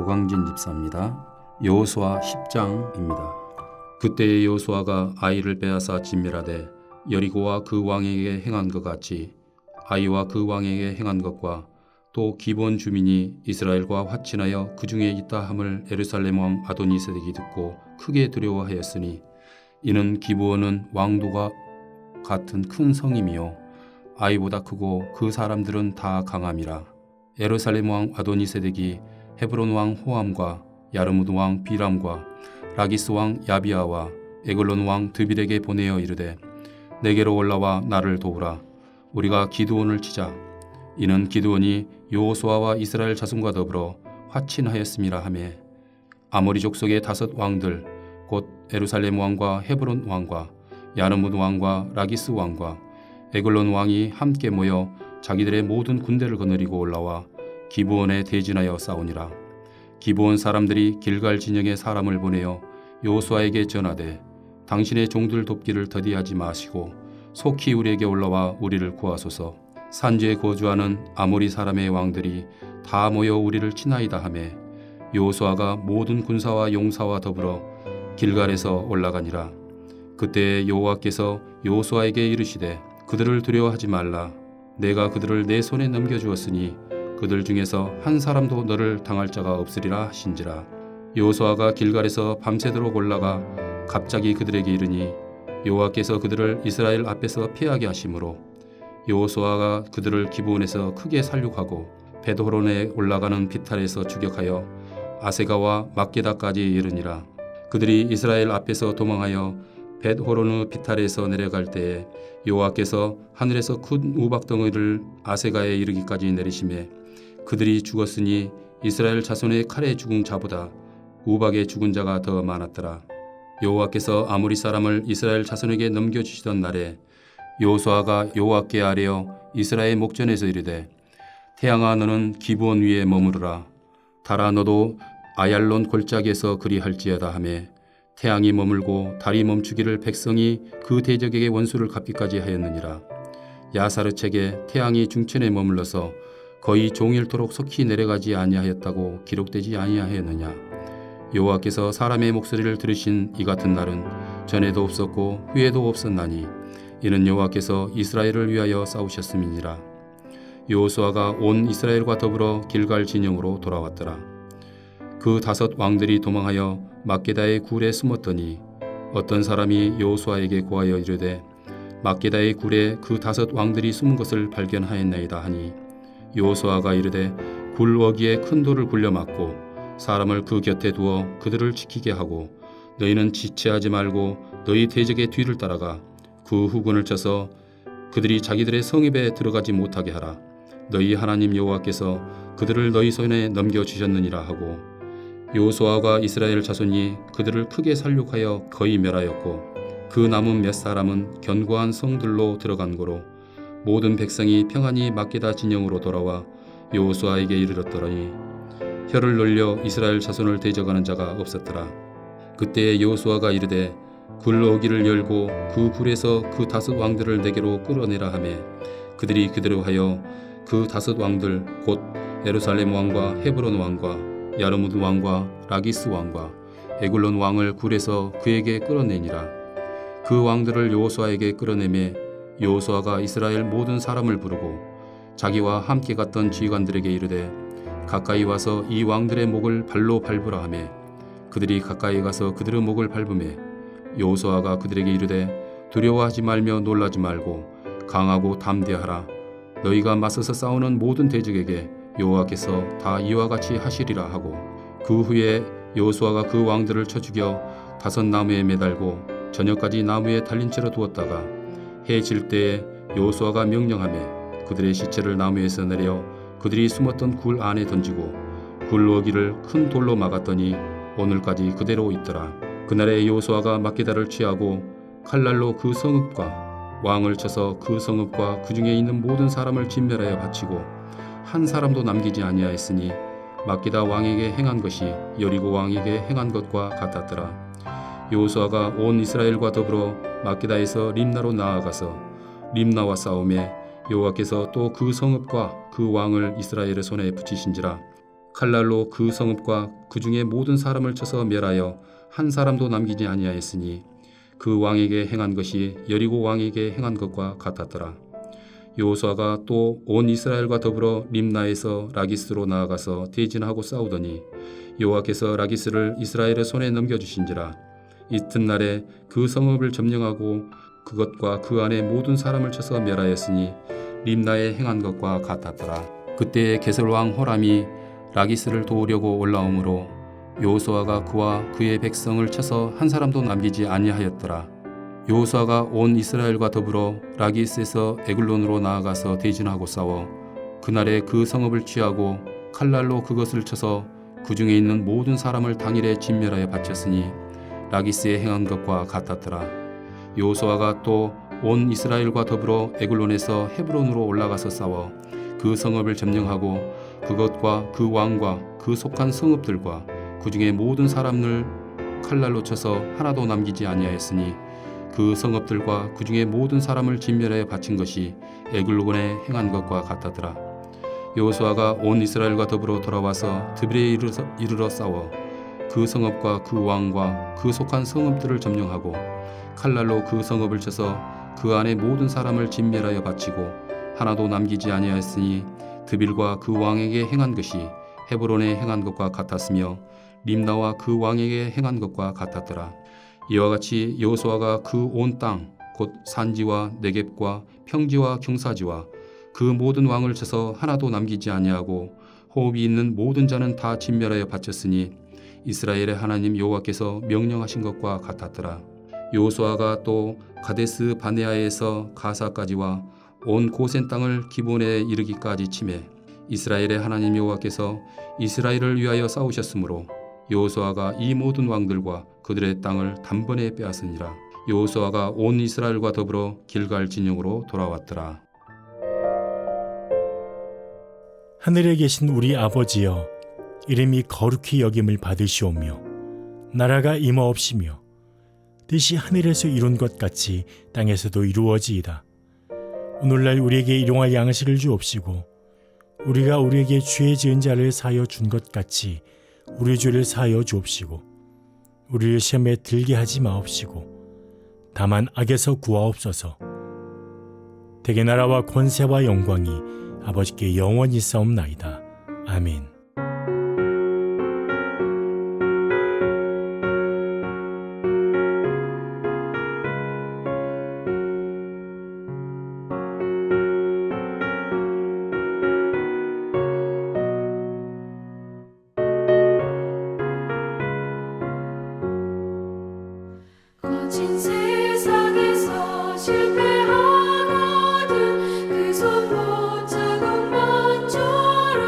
오광진 집사입니다. 여호수아 10장입니다. 그때의 여호수아가 아이를 빼앗아 진멸하되 여리고와 그 왕에게 행한 것 같이 아이와 그 왕에게 행한 것과 또 기브온 주민이 이스라엘과 화친하여 그 중에 있다 함을 예루살렘 왕 아도니세덱이 듣고 크게 두려워하였으니 이는 기브온은 왕도가 같은 큰 성임이요 아이보다 크고 그 사람들은 다 강함이라. 예루살렘 왕 아도니세덱이 헤브론 왕 호암과 야르무드 왕 비람과 라기스 왕 야비아와 에글론 왕 드빌에게 보내어 이르되 내게로 올라와 나를 도우라. 우리가 기드온을 치자. 이는 기드온이 여호수아와 이스라엘 자손과 더불어 화친하였음이라 하며 아모리 족속의 5 왕들 곧 예루살렘 왕과 헤브론 왕과 야르무드 왕과 라기스 왕과 에글론 왕이 함께 모여 자기들의 모든 군대를 거느리고 올라와 기브온에 대진하여 싸우니라. 기브온 사람들이 길갈 진영에 사람을 보내어 여호수아에게 전하되 당신의 종들 돕기를 더디하지 마시고 속히 우리에게 올라와 우리를 구하소서. 산지에 거주하는 아모리 사람의 왕들이 다 모여 우리를 치나이다 하매 여호수아가 모든 군사와 용사와 더불어 길갈에서 올라가니라. 그때 여호와께서 여호수아에게 이르시되 그들을 두려워하지 말라. 내가 그들을 내 손에 넘겨주었으니 그들 중에서 한 사람도 너를 당할 자가 없으리라 하신지라. 여호수아가 길갈에서 밤새도록 올라가 갑자기 그들에게 이르니 여호와께서 그들을 이스라엘 앞에서 피하게 하심으로 여호수아가 그들을 기브온에서 크게 살육하고 벳호론에 올라가는 비탈에서 추격하여 아세가와 막게다까지 이르니라. 그들이 이스라엘 앞에서 도망하여 벳호로느 비탈에서 내려갈 때에 여호와께서 하늘에서 큰 우박덩이를 아세가에 이르기까지 내리시매 그들이 죽었으니 이스라엘 자손의 칼에 죽은 자보다 우박에 죽은 자가 더 많았더라. 여호와께서 아모리 사람을 이스라엘 자손에게 넘겨주시던 날에 여호수아가 여호와께 아뢰어 이스라엘 목전에서 이르되 태양아 너는 기브온 위에 머무르라. 달아 너도 아얄론 골짜기에서 그리할지어다 하며 태양이 머물고 달이 멈추기를 백성이 그 대적에게 원수를 갚기까지 하였느니라. 야사르 책에 태양이 중천에 머물러서 거의 종일토록 속히 내려가지 아니하였다고 기록되지 아니하였느냐. 여호와께서 사람의 목소리를 들으신 이 같은 날은 전에도 없었고 후에도 없었나니 이는 여호와께서 이스라엘을 위하여 싸우셨음이니라. 여호수아가 온 이스라엘과 더불어 길갈 진영으로 돌아왔더라. 그 5 왕들이 도망하여 막게다의 굴에 숨었더니 어떤 사람이 여호수아에게 고하여 이르되 막게다의 굴에 그 5 왕들이 숨은 것을 발견하였나이다 하니 여호수아가 이르되 굴 어기에 큰 돌을 굴려 막고 사람을 그 곁에 두어 그들을 지키게 하고 너희는 지체하지 말고 너희 대적의 뒤를 따라가 그 후군을 쳐서 그들이 자기들의 성읍에 들어가지 못하게 하라. 너희 하나님 여호와께서 그들을 너희 손에 넘겨주셨느니라 하고 여호수아가 이스라엘 자손이 그들을 크게 살육하여 거의 멸하였고 그 남은 몇 사람은 견고한 성들로 들어간 고로 모든 백성이 평안히 막게다 진영으로 돌아와 여호수아에게 이르렀더니 혀를 놀려 이스라엘 자손을 대적하는 자가 없었더라. 그때에 여호수아가 이르되 굴 어기를 열고 그 굴에서 그 5 왕들을 내게로 끌어내라 하며 그들이 그대로 하여 그 5 왕들 곧 예루살렘 왕과 헤브론 왕과 야르무드 왕과 라기스 왕과 에글론 왕을 굴에서 그에게 끌어내니라. 그 왕들을 여호수아에게 끌어내매 여호수아가 이스라엘 모든 사람을 부르고 자기와 함께 갔던 지휘관들에게 이르되 가까이 와서 이 왕들의 목을 발로 밟으라 하며 그들이 가까이 가서 그들의 목을 밟으매 여호수아가 그들에게 이르되 두려워하지 말며 놀라지 말고 강하고 담대하라. 너희가 맞서서 싸우는 모든 대적에게 여호와께서 다 이와 같이 하시리라 하고 그 후에 여호수아가 그 왕들을 쳐 죽여 5 나무에 매달고 저녁까지 나무에 달린 채로 두었다가 해 질 때에 여호수아가 명령하며 그들의 시체를 나무에서 내려 그들이 숨었던 굴 안에 던지고 굴 어기를 큰 돌로 막았더니 오늘까지 그대로 있더라. 그날에 여호수아가 막게다를 취하고 칼날로 그 성읍과 왕을 쳐서 그 성읍과 그 중에 있는 모든 사람을 진멸하여 바치고 한 사람도 남기지 아니하였으니 막게다 왕에게 행한 것이 여리고 왕에게 행한 것과 같았더라. 여호수아가 온 이스라엘과 더불어 막게다에서 림나로 나아가서 림나와 싸우매 여호와께서 또 그 성읍과 그 왕을 이스라엘의 손에 붙이신지라. 칼날로 그 성읍과 그 중에 모든 사람을 쳐서 멸하여 한 사람도 남기지 아니하였으니 그 왕에게 행한 것이 여리고 왕에게 행한 것과 같았더라. 여호수아가 또 온 이스라엘과 더불어 림나에서 라기스로 나아가서 대진하고 싸우더니 여호와께서 라기스를 이스라엘의 손에 넘겨주신지라. 이튿날에 그 성읍을 점령하고 그것과 그 안에 모든 사람을 쳐서 멸하였으니 림나에 행한 것과 같았더라. 그때에 게설왕 호람이 라기스를 도우려고 올라오므로 여호수아가 그와 그의 백성을 쳐서 한 사람도 남기지 아니하였더라. 여호수아가 온 이스라엘과 더불어 라기스에서 에글론으로 나아가서 대진하고 싸워 그날에 그 성읍을 취하고 칼날로 그것을 쳐서 그 중에 있는 모든 사람을 당일에 진멸하여 바쳤으니 라기스에 행한 것과 같았더라. 여호수아가 또 온 이스라엘과 더불어 에글론에서 헤브론으로 올라가서 싸워 그 성읍을 점령하고 그것과 그 왕과 그 속한 성읍들과 그 중에 모든 사람을 칼날로 쳐서 하나도 남기지 아니하였으니 그 성읍들과 그 중에 모든 사람을 진멸하여 바친 것이 에글론에 행한 것과 같았더라. 여호수아가 온 이스라엘과 더불어 돌아와서 드빌에 이르러 싸워 그 성읍과 그 왕과 그 속한 성읍들을 점령하고 칼날로 그 성읍을 쳐서 그 안에 모든 사람을 진멸하여 바치고 하나도 남기지 아니하였으니 드빌과 그 왕에게 행한 것이 헤브론에 행한 것과 같았으며 림나와 그 왕에게 행한 것과 같았더라. 이와 같이 여호수아가 그 온 땅 곧 산지와 네겝과 평지와 경사지와 그 모든 왕을 쳐서 하나도 남기지 아니하고 호흡이 있는 모든 자는 다 진멸하여 바쳤으니 이스라엘의 하나님 여호와께서 명령하신 것과 같았더라. 여호수아가 또 가데스 바네아에서 가사까지와 온 고센 땅을 기본에 이르기까지 치매 이스라엘의 하나님 여호와께서 이스라엘을 위하여 싸우셨으므로 여호수아가 이 모든 왕들과 그들의 땅을 단번에 빼앗으니라. 여호수아가 온 이스라엘과 더불어 길갈 진영으로 돌아왔더라. 하늘에 계신 우리 아버지여, 이름이 거룩히 여김을 받으시오며 나라가 임하옵시며 뜻이 하늘에서 이룬 것 같이 땅에서도 이루어지이다. 오늘날 우리에게 일용할 양식을 주옵시고 우리가 우리에게 죄 지은 자를 사하여 준 것 같이 우리 죄를 사하여 주옵시고 우리를 시험에 들게 하지 마옵시고 다만 악에서 구하옵소서. 대개 나라와 권세와 영광이 아버지께 영원히 싸움나이다. 아멘. 거친 세상에서 실패하거든 그 손 못자국만 쳐라.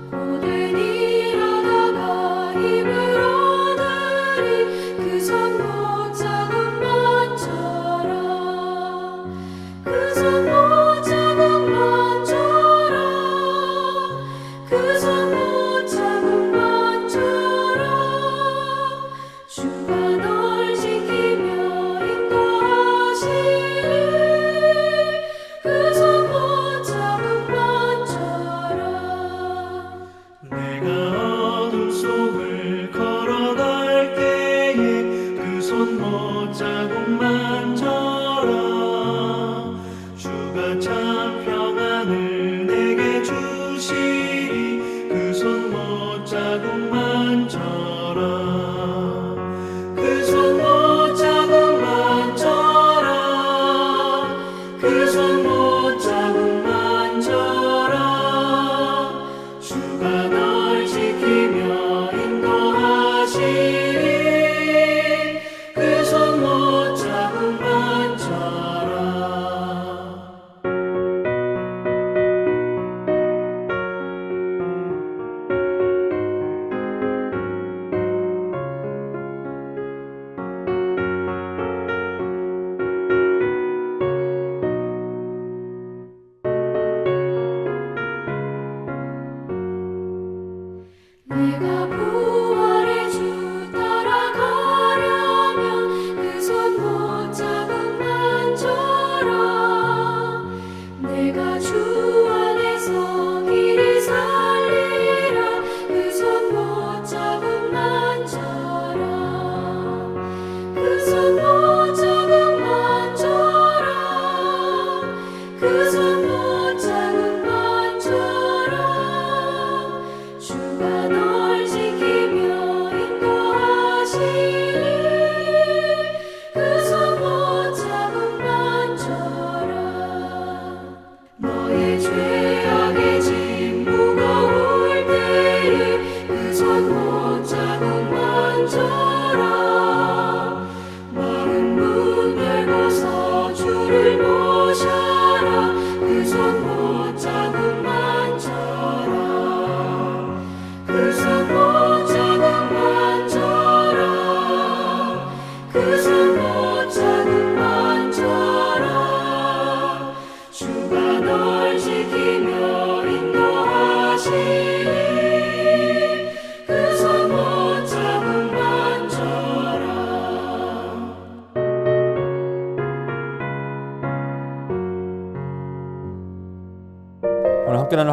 고된 일하다가 힘을 얻으리 그 손 못자국만 쳐라. 그 손 못자국만 쳐라. 그 손 못자국만 쳐라. 주가 널 지키며 인도하시리 그 손 못자국만 쳐라. 내가 어둠 속을 걸어갈 때에 그 손 못자국만 져라. 주가 참 평안을 내게 주시리 그 손 못자국만 져라. 그 손 못자국만 져라. 그 손 못자국만 져라. 주가 널 지키며 인도하시리 그 손 못자국만 져라. 내가 부활의 주 따라가려면 그 손 못자국만 져라. 내가 주 안에서 길이 살리려면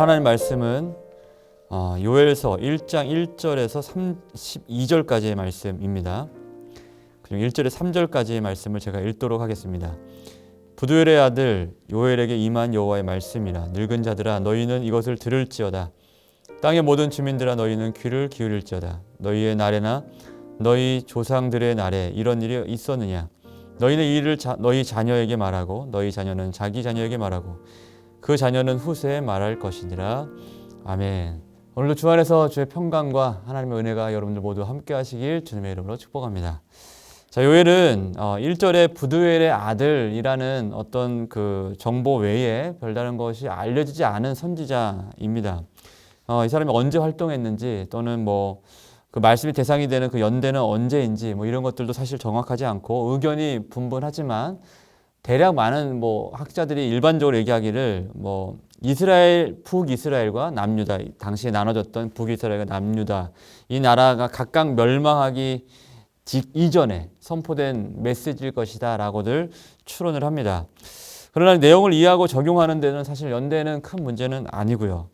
오늘 하나님 말씀은 요엘서 1장 1절에서 32절까지의 말씀입니다. 그리고 1절에 3절까지의 말씀을 제가 읽도록 하겠습니다. 부두엘의 아들 요엘에게 임한 여호와의 말씀이라. 늙은 자들아 너희는 이것을 들을지어다. 땅의 모든 주민들아 너희는 귀를 기울일지어다. 너희의 날에나 너희 조상들의 날에 이런 일이 있었느냐. 너희는 이 일을 너희 자녀에게 말하고 너희 자녀는 자기 자녀에게 말하고 그 자녀는 후세에 말할 것이니라. 아멘. 오늘도 주 안에서 주의 평강과 하나님의 은혜가 여러분들 모두 함께 하시길 주님의 이름으로 축복합니다. 자, 요엘은 1절에 부두엘의 아들이라는 어떤 그 정보 외에 별다른 것이 알려지지 않은 선지자입니다. 이 사람이 언제 활동했는지 또는 뭐 그 말씀의 대상이 되는 그 연대는 언제인지 뭐 이런 것들도 사실 정확하지 않고 의견이 분분하지만 대략 많은 뭐 학자들이 일반적으로 얘기하기를 뭐 이스라엘, 북이스라엘과 남유다, 당시에 나눠졌던 북이스라엘과 남유다 이 나라가 각각 멸망하기 이전에 선포된 메시지일 것이다 라고들 추론을 합니다. 그러나 내용을 이해하고 적용하는 데는 사실 연대는 큰 문제는 아니고요.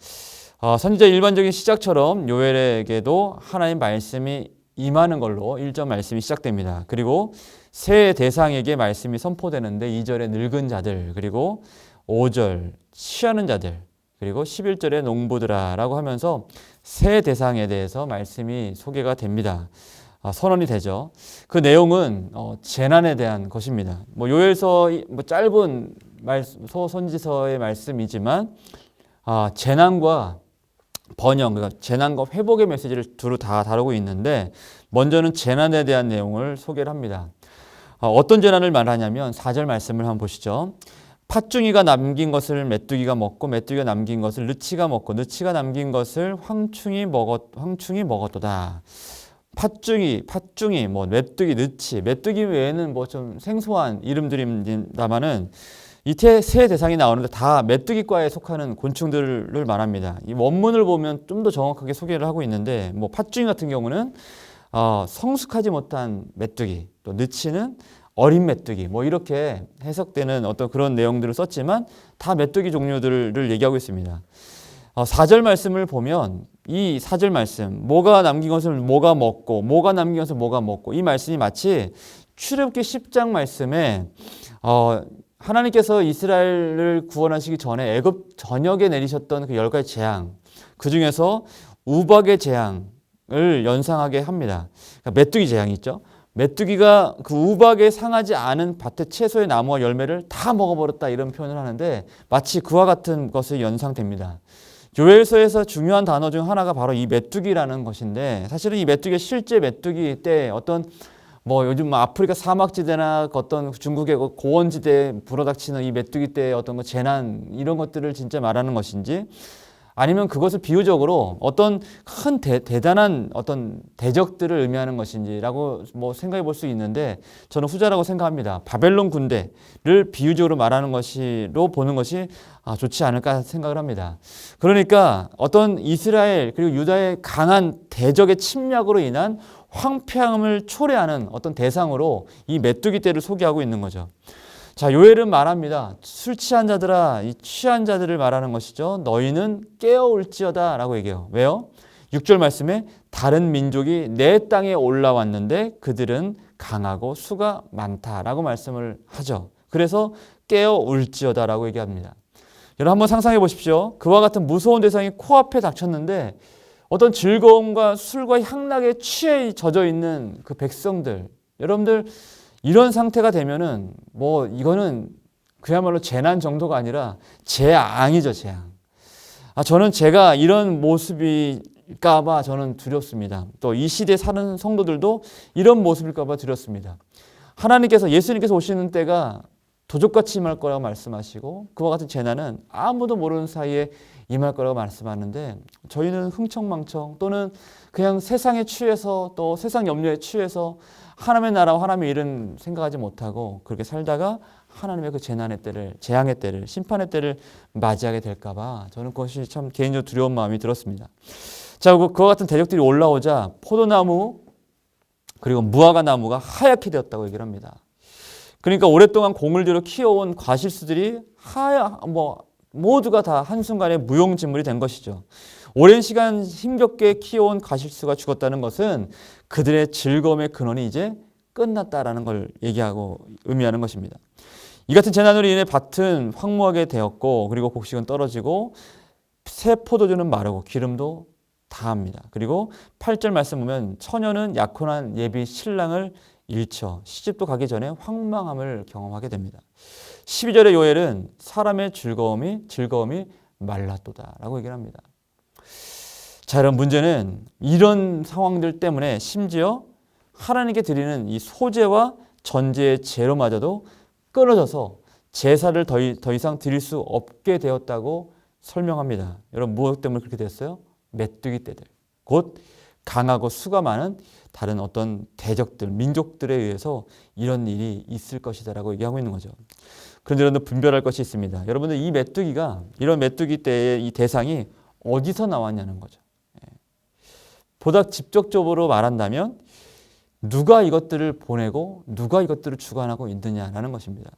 선지자 일반적인 시작처럼 요엘에게도 하나님 말씀이 임하는 걸로 1절 말씀이 시작됩니다. 그리고 세 대상에게 말씀이 선포되는데 2절에 늙은 자들, 그리고 5절 취하는 자들, 그리고 11절에 농부들아 라고 하면서 세 대상에 대해서 말씀이 소개가 됩니다. 선언이 되죠. 그 내용은 재난에 대한 것입니다. 뭐 요엘서 뭐 짧은 선지서의 말씀이지만 재난과 번영, 그러니까 재난과 회복의 메시지를 두루 다 다루고 있는데 먼저는 재난에 대한 내용을 소개를 합니다. 어떤 재난을 말하냐면 4절 말씀을 한번 보시죠. 팥중이가 남긴 것을 메뚜기가 먹고 메뚜기가 남긴 것을 느치가 먹고 느치가 남긴 것을 황충이 먹었도다. 팥중이, 뭐 메뚜기, 메뚜기 외에는 뭐 좀 생소한 이름들입니다만은 이 세 대상이 나오는데 다 메뚜기과에 속하는 곤충들을 말합니다. 이 원문을 보면 좀 더 정확하게 소개를 하고 있는데 뭐 팥중이 같은 경우는 성숙하지 못한 메뚜기, 또 느치는 어린 메뚜기, 뭐 이렇게 해석되는 어떤 그런 내용들을 썼지만 다 메뚜기 종류들을 얘기하고 있습니다. 4절 말씀을 보면 이 4절 말씀, 뭐가 남긴 것을 뭐가 먹고 뭐가 남긴 것을 뭐가 먹고 이 말씀이 마치 출애굽기 10장 말씀에 하나님께서 이스라엘을 구원하시기 전에 애굽 전역에 내리셨던 그 10가지 재앙, 그 중에서 우박의 재앙을 연상하게 합니다. 그러니까 메뚜기 재앙이 있죠. 메뚜기가 그 우박에 상하지 않은 밭의 채소의 나무와 열매를 다 먹어버렸다 이런 표현을 하는데 마치 그와 같은 것이 연상됩니다. 요엘서에서 중요한 단어 중 하나가 바로 이 메뚜기라는 것인데 사실은 이 메뚜기가 실제 메뚜기 때 어떤 뭐 요즘 아프리카 사막지대나 어떤 중국의 고원지대에 불어닥치는 이 메뚜기 때의 어떤 재난 이런 것들을 진짜 말하는 것인지 아니면 그것을 비유적으로 어떤 큰 대단한 어떤 대적들을 의미하는 것인지라고 뭐 생각해 볼 수 있는데 저는 후자라고 생각합니다. 바벨론 군대를 비유적으로 말하는 것으로 보는 것이 좋지 않을까 생각을 합니다. 그러니까 어떤 이스라엘 그리고 유다의 강한 대적의 침략으로 인한 황폐함을 초래하는 어떤 대상으로 이 메뚜기 떼를 소개하고 있는 거죠. 자, 요엘은 말합니다. 술 취한 자들아, 이 취한 자들을 말하는 것이죠. 너희는 깨어올지어다 라고 얘기해요. 왜요? 6절 말씀에 다른 민족이 내 땅에 올라왔는데 그들은 강하고 수가 많다라고 말씀을 하죠. 그래서 깨어올지어다 라고 얘기합니다. 여러분 한번 상상해 보십시오. 그와 같은 무서운 대상이 코앞에 닥쳤는데 어떤 즐거움과 술과 향락에 취해 젖어 있는 그 백성들, 여러분들 이런 상태가 되면은 뭐 이거는 그야말로 재난 정도가 아니라 재앙이죠, 재앙. 저는 제가 이런 모습일까봐 저는 두렵습니다. 또 이 시대에 사는 성도들도 이런 모습일까봐 두렵습니다. 하나님께서 예수님께서 오시는 때가 도적같이 임할 거라고 말씀하시고 그와 같은 재난은 아무도 모르는 사이에 임할 거라고 말씀하는데 저희는 흥청망청 또는 그냥 세상에 취해서 또 세상 염려에 취해서 하나님의 나라와 하나님의 일은 생각하지 못하고 그렇게 살다가 하나님의 그 재난의 때를, 재앙의 때를, 심판의 때를 맞이하게 될까 봐 저는 그것이 참 개인적으로 두려운 마음이 들었습니다. 자, 그와 같은 대적들이 올라오자 포도나무 그리고 무화과 나무가 하얗게 되었다고 얘기를 합니다. 그러니까 오랫동안 공을 들여 키워온 과실수들이 모두가 다 한순간에 무용지물이 된 것이죠. 오랜 시간 힘겹게 키워온 가실수가 죽었다는 것은 그들의 즐거움의 근원이 이제 끝났다라는 걸 얘기하고 의미하는 것입니다. 이 같은 재난으로 인해 밭은 황무하게 되었고 그리고 곡식은 떨어지고 새 포도주는 마르고 기름도 다합니다. 그리고 8절 말씀 보면 처녀는 약혼한 예비 신랑을 잃죠. 시집도 가기 전에 황망함을 경험하게 됩니다. 12절의 요엘은 사람의 즐거움이 말랐도다라고 얘기를 합니다. 자, 여러분 문제는 이런 상황들 때문에 심지어 하나님께 드리는 이 소제와 전제의 제로마저도 끊어져서 제사를 더 이상 드릴 수 없게 되었다고 설명합니다. 여러분 무엇 때문에 그렇게 됐어요? 메뚜기 떼들, 곧 강하고 수가 많은 다른 어떤 대적들, 민족들에 의해서 이런 일이 있을 것이다라고 얘기하고 있는 거죠. 그런데 여러분들 분별할 것이 있습니다. 여러분들 이 메뚜기가 이런 메뚜기 떼의 이 대상이 어디서 나왔냐는 거죠. 보다 직접적으로 말한다면 누가 이것들을 보내고 누가 이것들을 주관하고 있느냐라는 것입니다.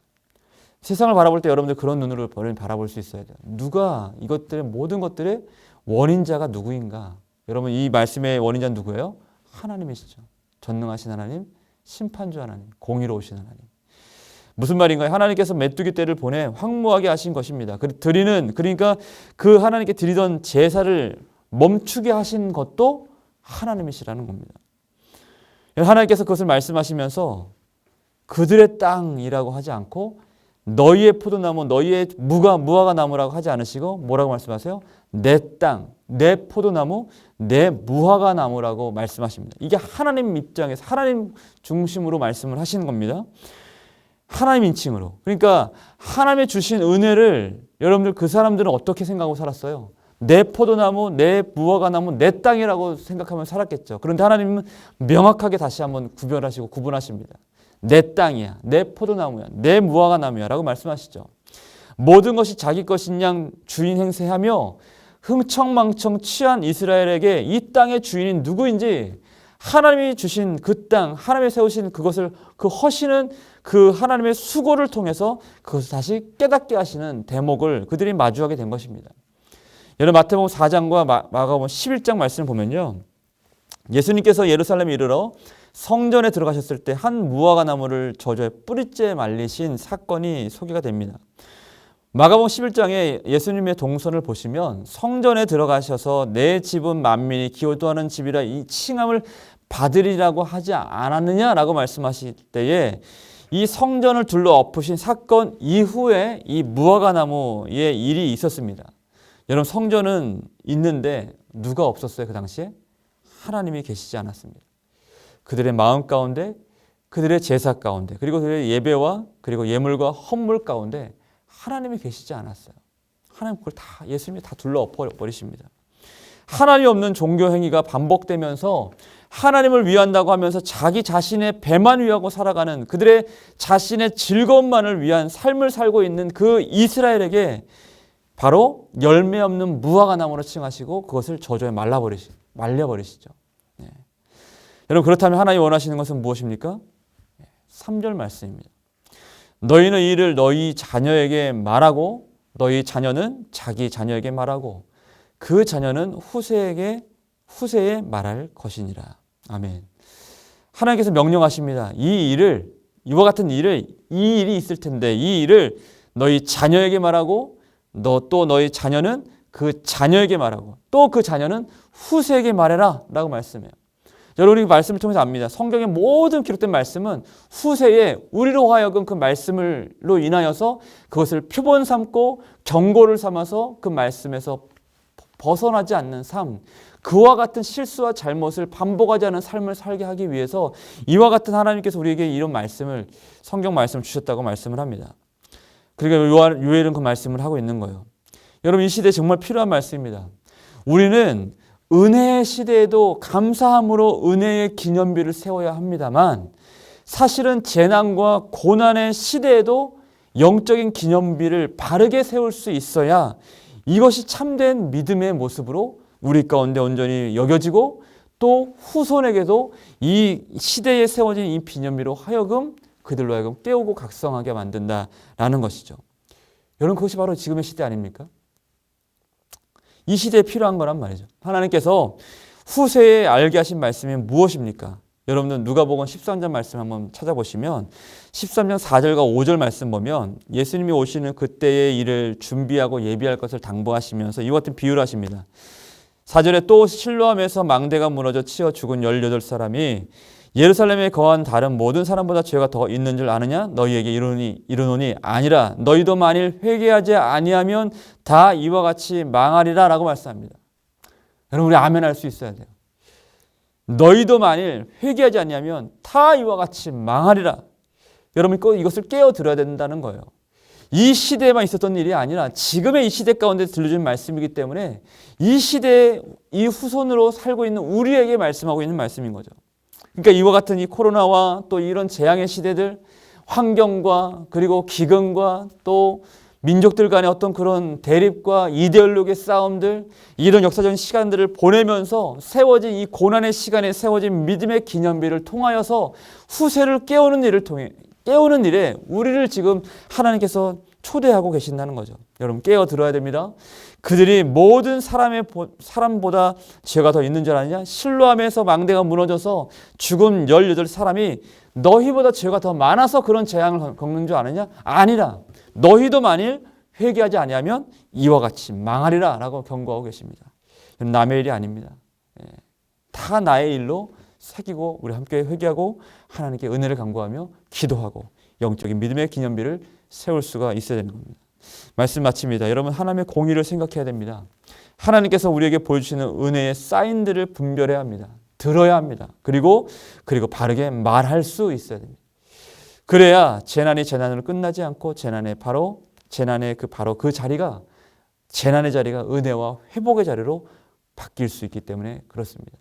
세상을 바라볼 때 여러분들 그런 눈으로 바라볼 수 있어야 돼요. 누가 이것들의 모든 것들의 원인자가 누구인가? 여러분 이 말씀의 원인자는 누구예요? 하나님이시죠. 전능하신 하나님, 심판주 하나님, 공의로우신 하나님. 무슨 말인가요? 하나님께서 메뚜기 떼를 보내 황무하게 하신 것입니다. 그러니까 그 하나님께 드리던 제사를 멈추게 하신 것도 하나님이시라는 겁니다. 하나님께서 그것을 말씀하시면서 그들의 땅이라고 하지 않고 너희의 포도나무, 너희의 무화과 나무라고 하지 않으시고 뭐라고 말씀하세요? 내 땅, 내 포도나무, 내 무화과 나무라고 말씀하십니다. 이게 하나님 입장에서 하나님 중심으로 말씀을 하시는 겁니다. 하나님 인칭으로. 그러니까 하나님의 주신 은혜를 여러분들 그 사람들은 어떻게 생각하고 살았어요? 내 포도나무, 내 무화과 나무, 내 땅이라고 생각하면 살았겠죠. 그런데 하나님은 명확하게 다시 한번 구별하시고 구분하십니다. 내 땅이야, 내 포도나무야, 내 무화과 나무야 라고 말씀하시죠. 모든 것이 자기 것인 양 주인 행세하며 흥청망청 취한 이스라엘에게 이 땅의 주인이 누구인지 하나님이 주신 그 땅, 하나님이 세우신 그것을 그 허시는 그 하나님의 수고를 통해서 그것을 다시 깨닫게 하시는 대목을 그들이 마주하게 된 것입니다. 여러분 마태복음 4장과 마가복음 11장 말씀을 보면요. 예수님께서 예루살렘에 이르러 성전에 들어가셨을 때 한 무화과 나무를 저주에 뿌리째 말리신 사건이 소개가 됩니다. 마가복음 11장에 예수님의 동선을 보시면 성전에 들어가셔서 내 집은 만민이 기도하는 집이라 이 칭함을 받으리라고 하지 않았느냐라고 말씀하실 때에 이 성전을 둘러 엎으신 사건 이후에 이 무화과 나무의 일이 있었습니다. 여러분 성전은 있는데 누가 없었어요? 그 당시에? 하나님이 계시지 않았습니다. 그들의 마음 가운데, 그들의 제사 가운데, 그리고 그들의 예배와 그리고 예물과 헌물 가운데 하나님이 계시지 않았어요. 하나님 그걸 다 예수님이 다 둘러 엎어버리십니다. 하나님 없는 종교 행위가 반복되면서 하나님을 위한다고 하면서 자기 자신의 배만 위하고 살아가는 그들의 자신의 즐거움만을 위한 삶을 살고 있는 그 이스라엘에게 바로 열매 없는 무화과 나무로 칭하시고 그것을 저주에 말려버리시죠. 네. 여러분 그렇다면 하나님이 원하시는 것은 무엇입니까? 3절 말씀입니다. 너희는 이 일을 너희 자녀에게 말하고 너희 자녀는 자기 자녀에게 말하고 그 자녀는 후세에 말할 것이니라. 아멘. 하나님께서 명령하십니다. 이 이와 같은 이 일이 있을 텐데 이 일을 너희 자녀에게 말하고 또 너희 자녀는 그 자녀에게 말하고 또 그 자녀는 후세에게 말해라 라고 말씀해요. 여러분이 말씀을 통해서 압니다. 성경의 모든 기록된 말씀은 후세에 우리로 하여금 그 말씀으로 인하여서 그것을 표본 삼고 경고를 삼아서 그 말씀에서 벗어나지 않는 삶, 그와 같은 실수와 잘못을 반복하지 않은 삶을 살게 하기 위해서 이와 같은 하나님께서 우리에게 이런 말씀을 성경 말씀을 주셨다고 말씀을 합니다. 그러니까 요엘은 그 말씀을 하고 있는 거예요. 여러분 이 시대에 정말 필요한 말씀입니다. 우리는 은혜의 시대에도 감사함으로 은혜의 기념비를 세워야 합니다만 사실은 재난과 고난의 시대에도 영적인 기념비를 바르게 세울 수 있어야 이것이 참된 믿음의 모습으로 우리 가운데 온전히 여겨지고 또 후손에게도 이 시대에 세워진 이 기념비로 하여금 그들로 하여금 깨우고 각성하게 만든다라는 것이죠. 여러분 그것이 바로 지금의 시대 아닙니까? 이 시대에 필요한 거란 말이죠. 하나님께서 후세에 알게 하신 말씀이 무엇입니까? 여러분들 누가복음 13장 말씀 한번 찾아보시면 13장 4절과 5절 말씀 보면 예수님이 오시는 그때의 일을 준비하고 예비할 것을 당부하시면서 이와 같은 비유를 하십니다. 4절에 또 실로암에서 망대가 무너져 치어 죽은 18사람이 예루살렘에 거한 다른 모든 사람보다 죄가 더 있는 줄 아느냐? 너희에게 이르노니 아니라 너희도 만일 회개하지 아니하면 다 이와 같이 망하리라 라고 말씀합니다. 여러분 우리 아멘 할 수 있어야 돼요. 너희도 만일 회개하지 않냐면 다 이와 같이 망하리라. 여러분 꼭 이것을 깨어 들어야 된다는 거예요. 이 시대에만 있었던 일이 아니라 지금의 이 시대 가운데 들려준 말씀이기 때문에 이 시대에 이 후손으로 살고 있는 우리에게 말씀하고 있는 말씀인 거죠. 그러니까 이와 같은 이 코로나와 또 이런 재앙의 시대들, 환경과 그리고 기근과 또 민족들 간의 어떤 그런 대립과 이데올로기의 싸움들, 이런 역사적인 시간들을 보내면서 세워진 이 고난의 시간에 세워진 믿음의 기념비를 통하여서 후세를 깨우는 일에 우리를 지금 하나님께서 초대하고 계신다는 거죠. 여러분 깨어 들어야 됩니다. 그들이 모든 사람보다 죄가 더 있는 줄 아느냐? 실로암에서 망대가 무너져서 죽은 18사람이 너희보다 죄가 더 많아서 그런 재앙을 겪는 줄 아느냐? 아니라 너희도 만일 회개하지 아니하면 이와 같이 망하리라 라고 경고하고 계십니다. 남의 일이 아닙니다. 다 나의 일로 새기고 우리 함께 회개하고 하나님께 은혜를 간구하며 기도하고 영적인 믿음의 기념비를 세울 수가 있어야 되는 겁니다. 말씀 마칩니다. 여러분 하나님의 공의를 생각해야 됩니다. 하나님께서 우리에게 보여주시는 은혜의 사인들을 분별해야 합니다. 들어야 합니다. 그리고 바르게 말할 수 있어야 됩니다. 그래야 재난이 재난으로 끝나지 않고 재난의 그 자리가 재난의 자리가 은혜와 회복의 자리로 바뀔 수 있기 때문에 그렇습니다.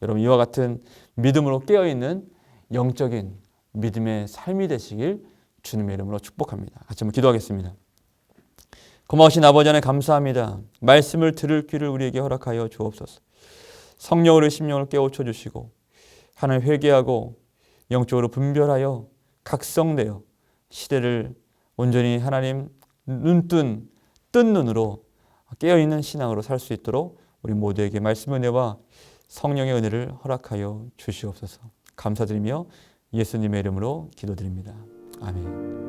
여러분 이와 같은 믿음으로 깨어있는 영적인 믿음의 삶이 되시길 주님의 이름으로 축복합니다. 같이 한번 기도하겠습니다. 고마우신 아버지 하나님 감사합니다. 말씀을 들을 귀를 우리에게 허락하여 주옵소서. 성령으로 심령을 깨우쳐 주시고 하나님 회개하고 영적으로 분별하여 각성되어 시대를 온전히 하나님 뜬 눈으로 깨어있는 신앙으로 살 수 있도록 우리 모두에게 말씀의 은혜와 성령의 은혜를 허락하여 주시옵소서. 감사드리며 예수님의 이름으로 기도드립니다. 아멘.